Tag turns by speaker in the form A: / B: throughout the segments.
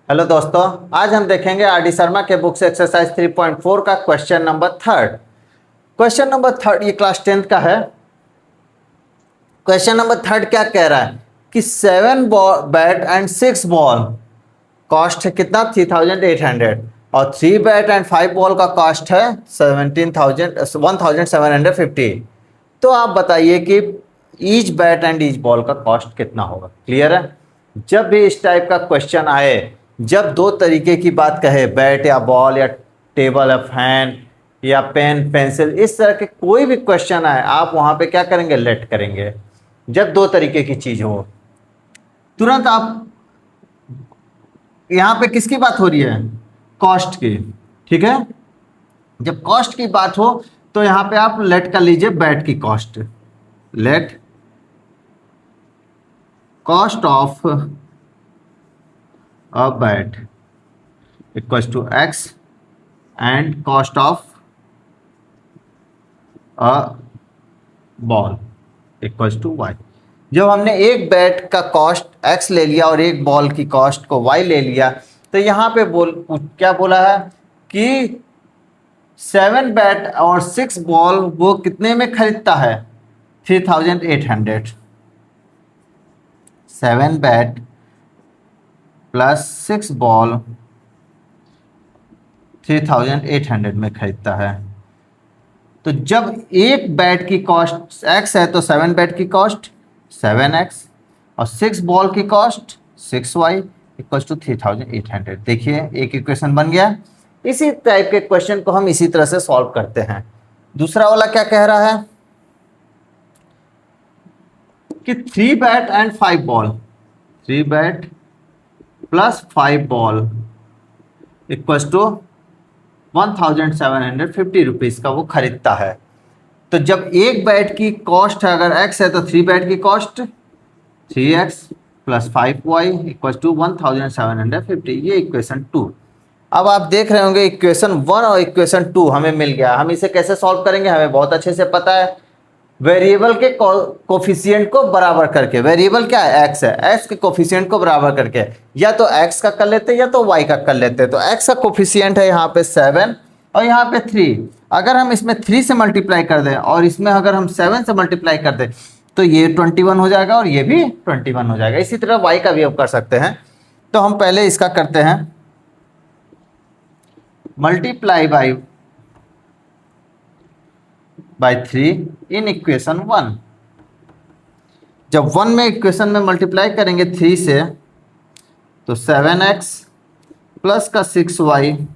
A: Hello दोस्तों, आज हम देखेंगे आर डी शर्मा के बुक से एक्सरसाइज 3.4 का question number third. Question number third ये क्लास 10th का है। क्वेश्चन नंबर थर्ड क्या कह रहा है कि 7 बैट एंड 6 बॉल कॉस्ट है कितना 3800 और 3 बैट एंड 5 बॉल का कॉस्ट है 1750। तो आप बताइए कि each bat and each ball का कॉस्ट कितना होगा। क्लियर है? जब भी इस टाइप का क्वेश्चन आए, जब दो तरीके की बात कहे, बैट या बॉल या टेबल या फैन या पेन पेंसिल, इस तरह के कोई भी क्वेश्चन आए, आप वहां पे क्या करेंगे? लेट करेंगे। जब दो तरीके की चीज हो, तुरंत आप यहां पे किसकी बात हो रही है? कॉस्ट की। ठीक है, जब कॉस्ट की बात हो तो यहां पे आप लेट कर लीजिए बैट की cost. Let cost of a bat equals to X and cost of a ball equals to Y. जब हमने एक बैट का कॉस्ट एक्स ले लिया और एक बॉल की कॉस्ट को वाई ले लिया, तो यहाँ पे क्या बोला है कि 7 बैट और 6 बॉल वो कितने में खरीदता है? 3800। 7 बैट प्लस 6 बॉल 3800 में खरीदता है। तो जब एक बैट की कॉस्ट एक्स है तो 7 बैट की कॉस्ट 7x और 6 बॉल की कॉस्ट 6y इक्वल्स टू 3800। देखिए एक इक्वेशन बन गया। इसी टाइप के क्वेश्चन को हम इसी तरह से सॉल्व करते हैं। दूसरा वाला क्या कह रहा है कि 3 bat and 5 ball, 3 bat plus 5 ball equals to 1750 rupees का वो खरीदता है। तो जब एक बैट की कॉस्ट है अगर x है तो 3 बैट की cost 3x plus 5y equal to 1750। ये इक्वेशन 2। अब आप देख रहे होंगे इक्वेशन 1 और इक्वेशन 2 हमें मिल गया। हम इसे कैसे सॉल्व करेंगे हमें बहुत अच्छे से पता है। वेरिएबल के कोफिशिएंट को बराबर करके, वेरिएबल क्या है? x है, x के कोफिशिएंट को बराबर करके या तो x का कर लेते या तो y का कर लेते। तो x का कोफिशिएंट है यहाँ पे 7 और यहाँ पे 3। अगर हम इसमें 3 से मल्टीप्लाई कर दें और इसमें अगर हम 7 से मल्टीप्लाई कर दें तो ये 21 हो जाएगा और ये भी 21 हो जाएगा। इसी तरह y का भी अब कर सकते हैं। तो हम पहले इसका करते हैं, मल्टीप्लाई बाय 3 इन इक्वेशन 1। जब 1 में इक्वेशन में मल्टीप्लाई करेंगे 3 से तो 7x प्लस का 6y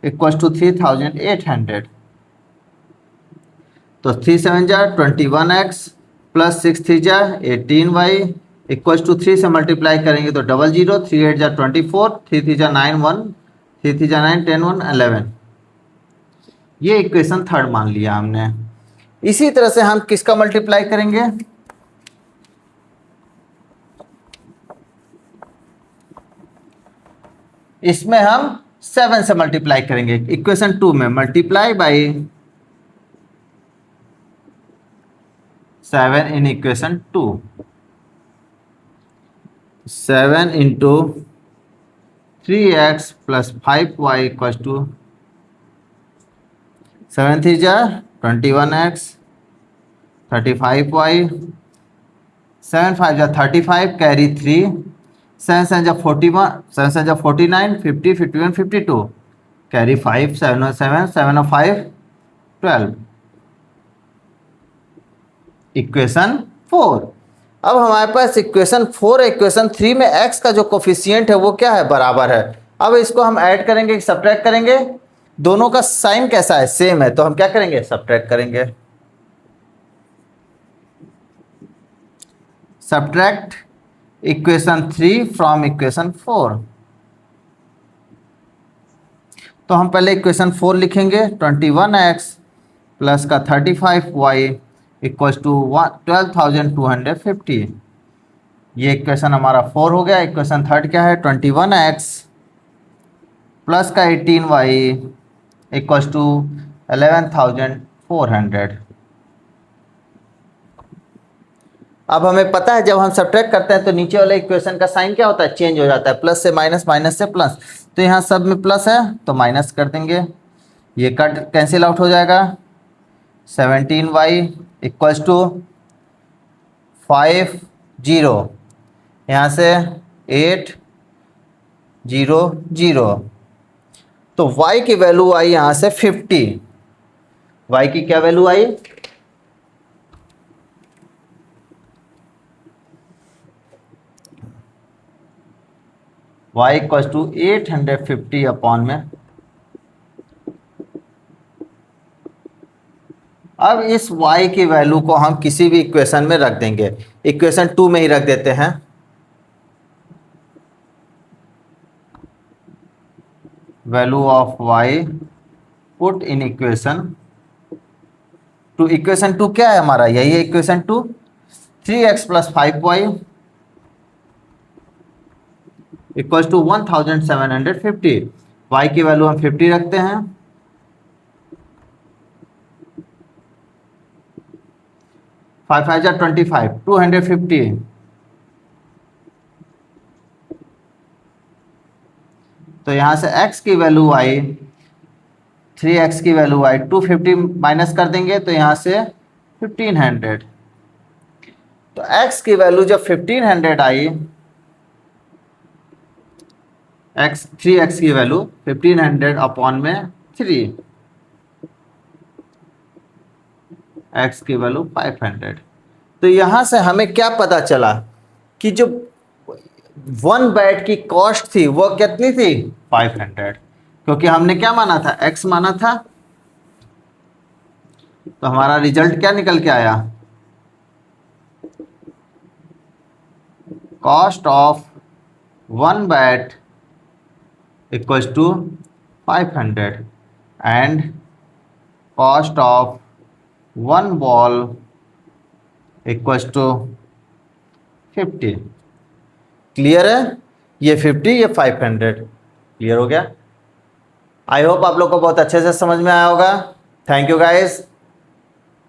A: इक्वल टू 3800। तो 3 7 जा 21x प्लस 6 3 जा 18y इक्वल टू 3 से मल्टीप्लाई करेंगे तो 00, 3 8 जा 24, 3 3 जा 9 1, 3 3 जा 9 10 1 11। ये इक्वेशन थर्ड मान लिया हमने। इसी तरह से हम किसका मल्टीप्लाई करेंगे? इसमें हम 7 से मल्टीप्लाई करेंगे। इक्वेशन 2 में multiply by 7 in equation 2। 7 into 3x plus 5y equal to 7 3 जा 21x 35y 7 5 जा 35 कैरी 3 7 7 जा 41 7 7 जा 49 50 51 52 कैरी 5 7 7 7 और 5 12। इक्वेशन 4। अब हमारे पास इक्वेशन 4 इक्वेशन 3 में x का जो कोफिशिएंट है वो क्या है? बराबर है। अब इसको हम ऐड करेंगे कि सब्ट्रैक्ट करेंगे? दोनों का साइन कैसा है? सेम है। तो हम क्या करेंगे? सब्ट्रैक्ट करेंगे। Subtract equation 3 from equation 4। तो हम पहले इक्वेशन 4 लिखेंगे, 21x प्लस का 35y इक्वल्स टू 12,250। ये इक्वेशन हमारा 4 हो गया। इक्वेशन थर्ड क्या है? 21x प्लस का 18y इक्वल्स टू 11,400। अब हमें पता है जब हम सब्ट्रैक्ट करते हैं तो नीचे वाले इक्वेशन का साइन क्या होता है, चेंज हो जाता है, प्लस से माइनस, माइनस से प्लस। तो यहाँ सब में प्लस है तो माइनस कर देंगे, ये कट कैंसिल आउट हो जाएगा। 17y इक्वल्स टू 5 0, यहाँ से 8 0 0। तो y की वैल्यू आई यहाँ से 50। y की क्या वैल्यू आई, y इक्वल्स टू 850 अपॉन में। अब इस y की वैल्यू को हम किसी भी इक्वेशन में रख देंगे, इक्वेशन 2 में ही रख देते हैं। Value of y put in equation 2। Equation 2 क्या है हमारा, यही है equation 2, 3x plus 5y equals to 1750। y की वैल्यू हम 50 रखते हैं, 5 5 25, 250। तो यहाँ से x की वैल्यू आई, 3x की वैल्यू आई, 250 माइनस कर देंगे तो यहाँ से 1500। तो x की वैल्यू जब 1500 आई, 3x की वैल्यू 1500 अपॉन में 3, x की वैल्यू 500। तो यहाँ से हमें क्या पता चला कि जो 1 बैट की कॉस्ट थी वो कितनी थी, 500, क्योंकि हमने क्या माना था, x माना था। तो हमारा रिजल्ट क्या निकल के आया, cost of 1 bat equals to 500 and cost of 1 ball equals to 50। Clear है, ये 50, ये 500। क्लियर हो गया। आई होप आप लोग को बहुत अच्छे से समझ में आया होगा। Thank you guys.